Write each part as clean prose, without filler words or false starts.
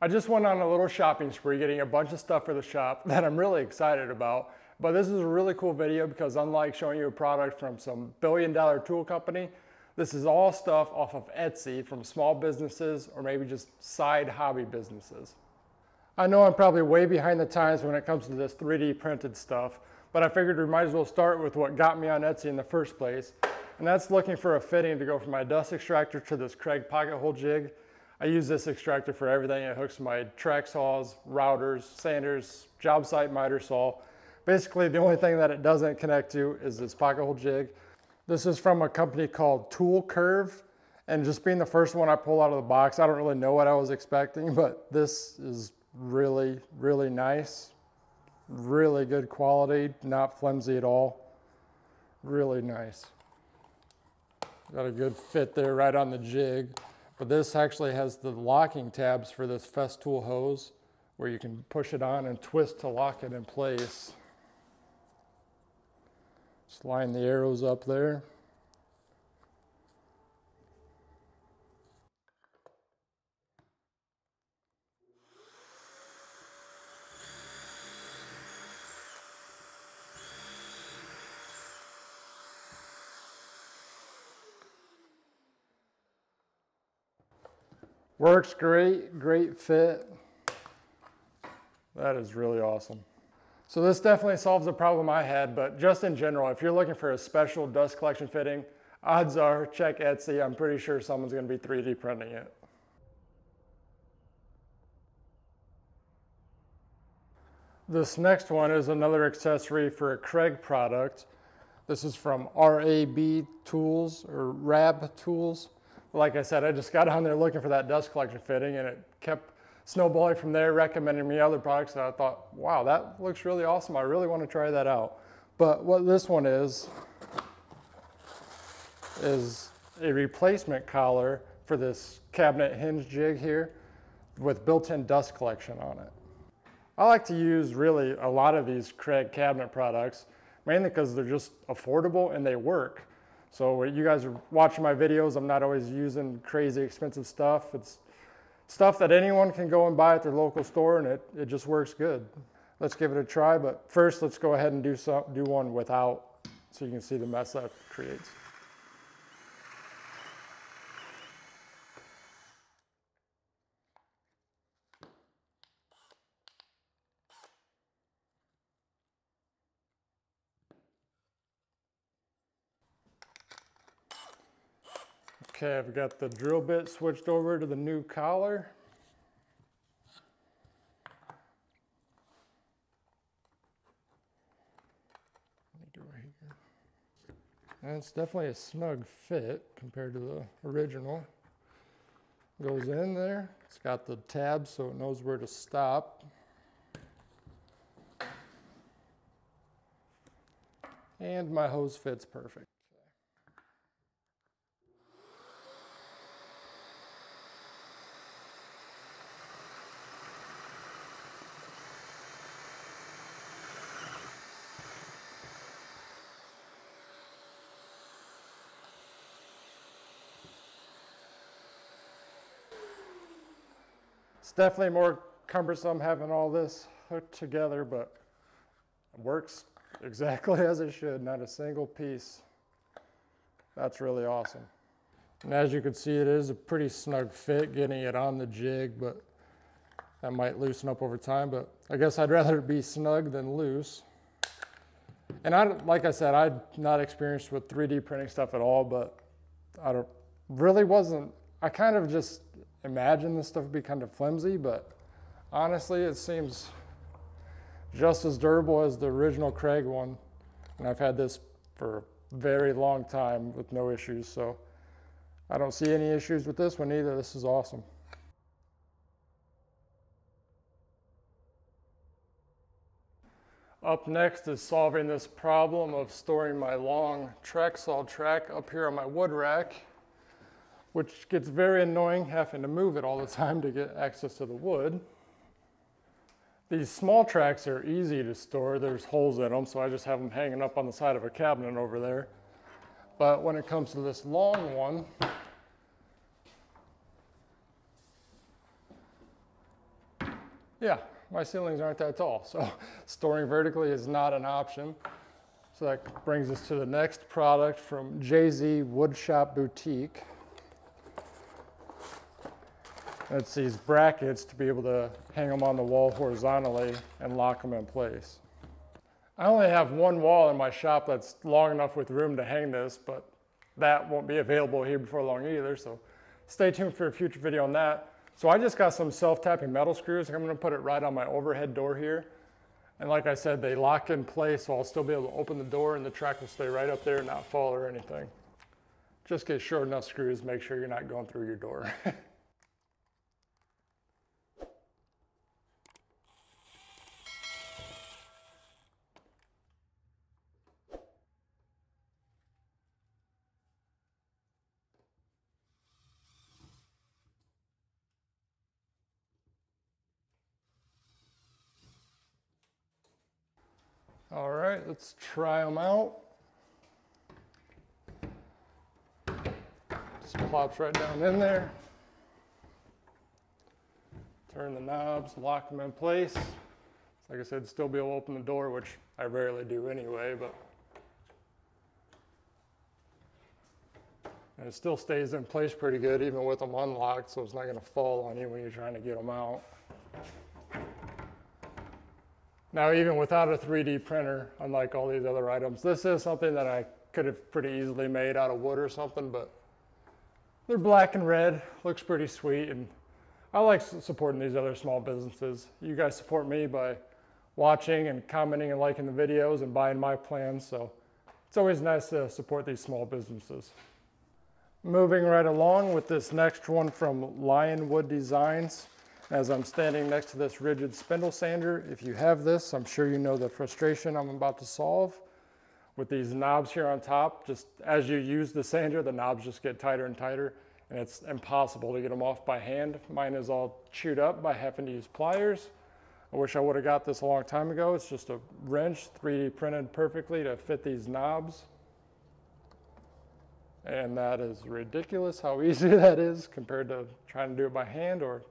I just went on a little shopping spree getting a bunch of stuff for the shop that I'm really excited about. But this is a really cool video because unlike showing you a product from some billion-dollar tool company, this is all stuff off of Etsy from small businesses or maybe just side hobby businesses. I know I'm probably way behind the times when it comes to this 3D printed stuff, but I figured we might as well start with what got me on Etsy in the first place. And that's looking for a fitting to go from my dust extractor to this Craig pocket hole jig. I use this extractor for everything. It hooks to my track saws, routers, sanders, job site miter saw. Basically, the only thing that it doesn't connect to is this pocket hole jig. This is from a company called Tool Curve. And just being the first one I pull out of the box, I don't really know what I was expecting, but this is really, really nice. Really good quality, not flimsy at all. Really nice. Got a good fit there right on the jig. But this actually has the locking tabs for this Festool hose where you can push it on and twist to lock it in place. Just line the arrows up there. Works great, great fit. That is really awesome. So this definitely solves the problem I had, but just in general, if you're looking for a special dust collection fitting, odds are check Etsy. I'm pretty sure someone's going to be 3D printing it. This next one is another accessory for a Craig product. This is from RAB Tools or RAB Tools. Like I said, I just got on there looking for that dust collection fitting and it kept snowballing from there, recommending me other products that I thought, wow, that looks really awesome. I really want to try that out. But what this one is a replacement collar for this cabinet hinge jig here with built-in dust collection on it. I like to use really a lot of these Craig cabinet products, mainly because they're just affordable and they work. So when you guys are watching my videos, I'm not always using crazy expensive stuff. It's stuff that anyone can go and buy at their local store and it just works good. Let's give it a try, but first let's go ahead and do one without so you can see the mess that creates. Okay, I've got the drill bit switched over to the new collar. And it's definitely a snug fit compared to the original. Goes in there. It's got the tabs so it knows where to stop. And my hose fits perfect. It's definitely more cumbersome having all this hooked together, but it works exactly as it should, not a single piece. That's really awesome. And as you can see, it is a pretty snug fit getting it on the jig, but that might loosen up over time, but I guess I'd rather it be snug than loose. And like I said, I'm not experienced with 3D printing stuff at all, but I kind of just imagined this stuff would be kind of flimsy, but honestly, it seems just as durable as the original Craig one. And I've had this for a very long time with no issues, so I don't see any issues with this one either. This is awesome. Up next is solving this problem of storing my long track saw track up here on my wood rack, which gets very annoying having to move it all the time to get access to the wood. These small tracks are easy to store. There's holes in them, so I just have them hanging up on the side of a cabinet over there. But when it comes to this long one, Yeah, my ceilings aren't that tall, so storing vertically is not an option. So that brings us to the next product from Jay-Z Woodshop Boutique. It's these brackets to be able to hang them on the wall horizontally and lock them in place. I only have one wall in my shop that's long enough with room to hang this, but that won't be available here before long either, so stay tuned for a future video on that. So I just got some self-tapping metal screws. I'm going to put it right on my overhead door here. And like I said, they lock in place, so I'll still be able to open the door and the track will stay right up there and not fall or anything. Just get short enough screws, make sure you're not going through your door. All right, let's try them out. Just plops right down in there. Turn the knobs, lock them in place. Like I said, still be able to open the door, which I rarely do anyway, but and it still stays in place pretty good even with them unlocked, so it's not going to fall on you when you're trying to get them out. Now, even without a 3D printer, unlike all these other items, this is something that I could have pretty easily made out of wood or something, but they're black and red, looks pretty sweet, and I like supporting these other small businesses. You guys support me by watching and commenting and liking the videos and buying my plans, so it's always nice to support these small businesses. Moving right along with this next one from Lionwood Designs. As I'm standing next to this Ridgid spindle sander, if you have this, I'm sure you know the frustration I'm about to solve. With these knobs here on top, just as you use the sander, the knobs just get tighter and tighter, and it's impossible to get them off by hand. Mine is all chewed up by having to use pliers. I wish I would have got this a long time ago. It's just a wrench, 3D printed perfectly to fit these knobs. And that is ridiculous how easy that is compared to trying to do it by hand or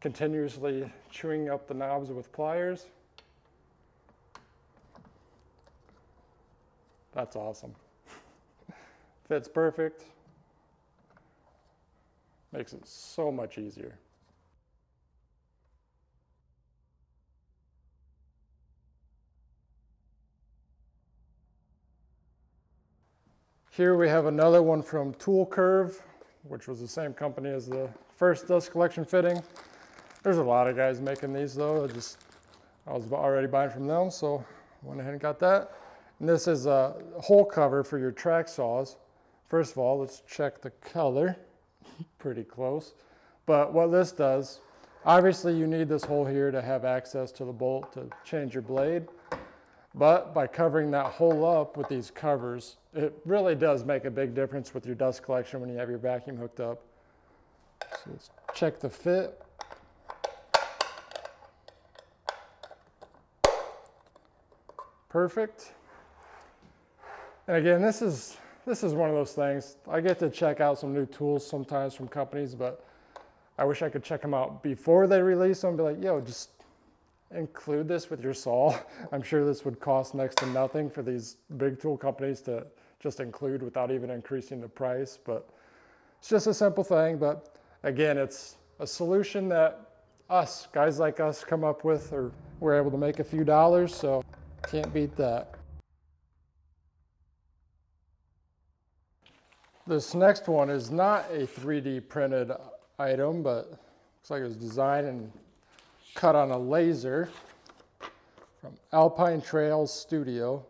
continuously chewing up the knobs with pliers. That's awesome. Fits perfect. Makes it so much easier. Here we have another one from Tool Curve, which was the same company as the first dust collection fitting. There's a lot of guys making these though. I was already buying from them, so went ahead and got that. And this is a hole cover for your track saws. First of all, let's check the color. Pretty close. But what this does, obviously you need this hole here to have access to the bolt to change your blade. But by covering that hole up with these covers, it really does make a big difference with your dust collection when you have your vacuum hooked up. So let's check the fit. Perfect. And again, this is one of those things. I get to check out some new tools sometimes from companies, but I wish I could check them out before they release them. Be like, yo, just include this with your saw. I'm sure this would cost next to nothing for these big tool companies to just include without even increasing the price. But it's just a simple thing. But again, it's a solution that guys like us come up with, or we're able to make a few dollars, so can't beat that. This next one is not a 3D printed item, but looks like it was designed and cut on a laser from Alpine Trails Studio.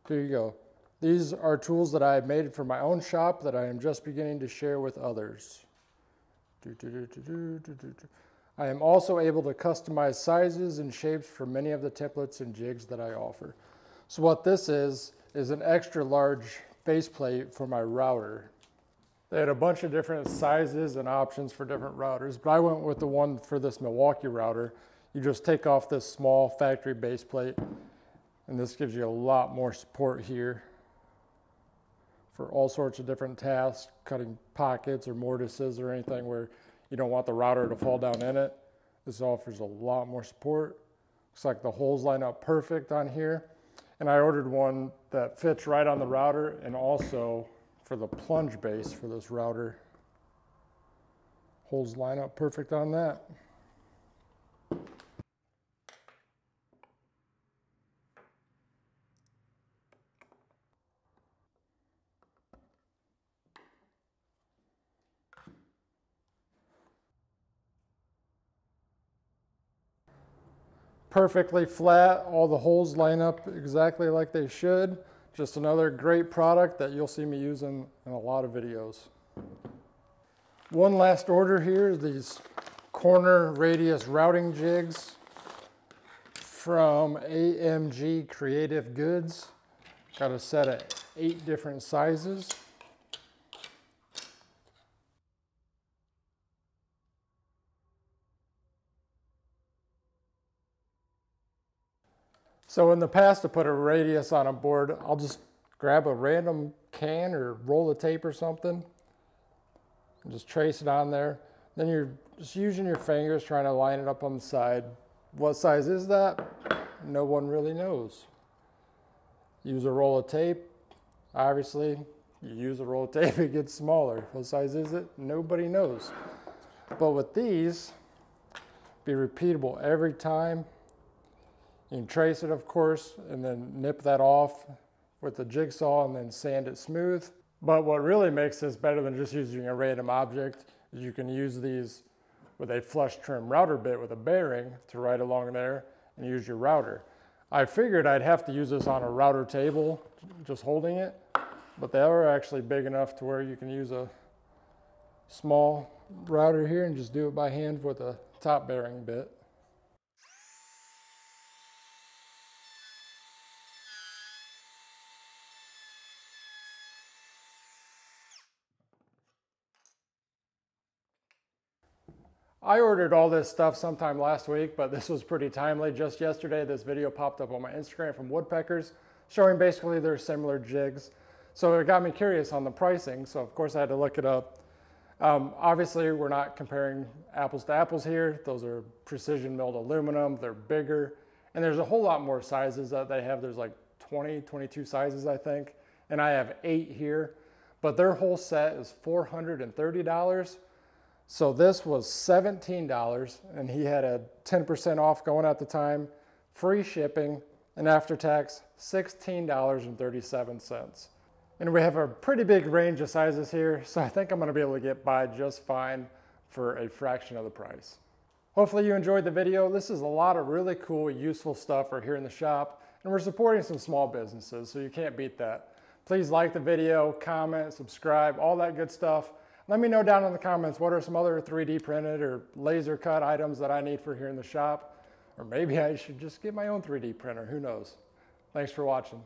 Here you go. These are tools that I have made for my own shop that I am just beginning to share with others. I am also able to customize sizes and shapes for many of the templates and jigs that I offer. So what this is an extra large faceplate for my router. They had a bunch of different sizes and options for different routers, but I went with the one for this Milwaukee router. You just take off this small factory base plate, and this gives you a lot more support here for all sorts of different tasks, cutting pockets or mortises or anything where you don't want the router to fall down in it. This offers a lot more support. Looks like the holes line up perfect on here. And I ordered one that fits right on the router, and also for the plunge base for this router. Holes line up perfect on that. Perfectly flat, all the holes line up exactly like they should. Just another great product that you'll see me using in a lot of videos. One last order here is these corner radius routing jigs from AMG Creative Goods. Got a set of 8 different sizes. So in the past, to put a radius on a board, I'll just grab a random can or roll of tape or something and just trace it on there. Then you're just using your fingers trying to line it up on the side. What size is that? No one really knows. Use a roll of tape. Obviously, you use a roll of tape, it gets smaller. What size is it? Nobody knows. But with these, be repeatable every time. You can trace it, of course, and then nip that off with the jigsaw and then sand it smooth. But what really makes this better than just using a random object is you can use these with a flush trim router bit with a bearing to ride along there and use your router. I figured I'd have to use this on a router table, just holding it, but they are actually big enough to where you can use a small router here and just do it by hand with a top bearing bit. I ordered all this stuff sometime last week, but this was pretty timely. Just yesterday, this video popped up on my Instagram from Woodpeckers, showing basically their similar jigs. So it got me curious on the pricing, so of course I had to look it up. Obviously, we're not comparing apples to apples here. Those are precision milled aluminum, they're bigger, and there's a whole lot more sizes that they have. There's like 20, 22 sizes, I think, and I have 8 here, but their whole set is $430. So this was $17, and he had a 10% off going at the time, free shipping, and after tax, $16.37. And we have a pretty big range of sizes here, so I think I'm gonna be able to get by just fine for a fraction of the price. Hopefully you enjoyed the video. This is a lot of really cool, useful stuff for here in the shop, and we're supporting some small businesses, so you can't beat that. Please like the video, comment, subscribe, all that good stuff. Let me know down in the comments what are some other 3D printed or laser cut items that I need for here in the shop. Or maybe I should just get my own 3D printer, who knows. Thanks for watching.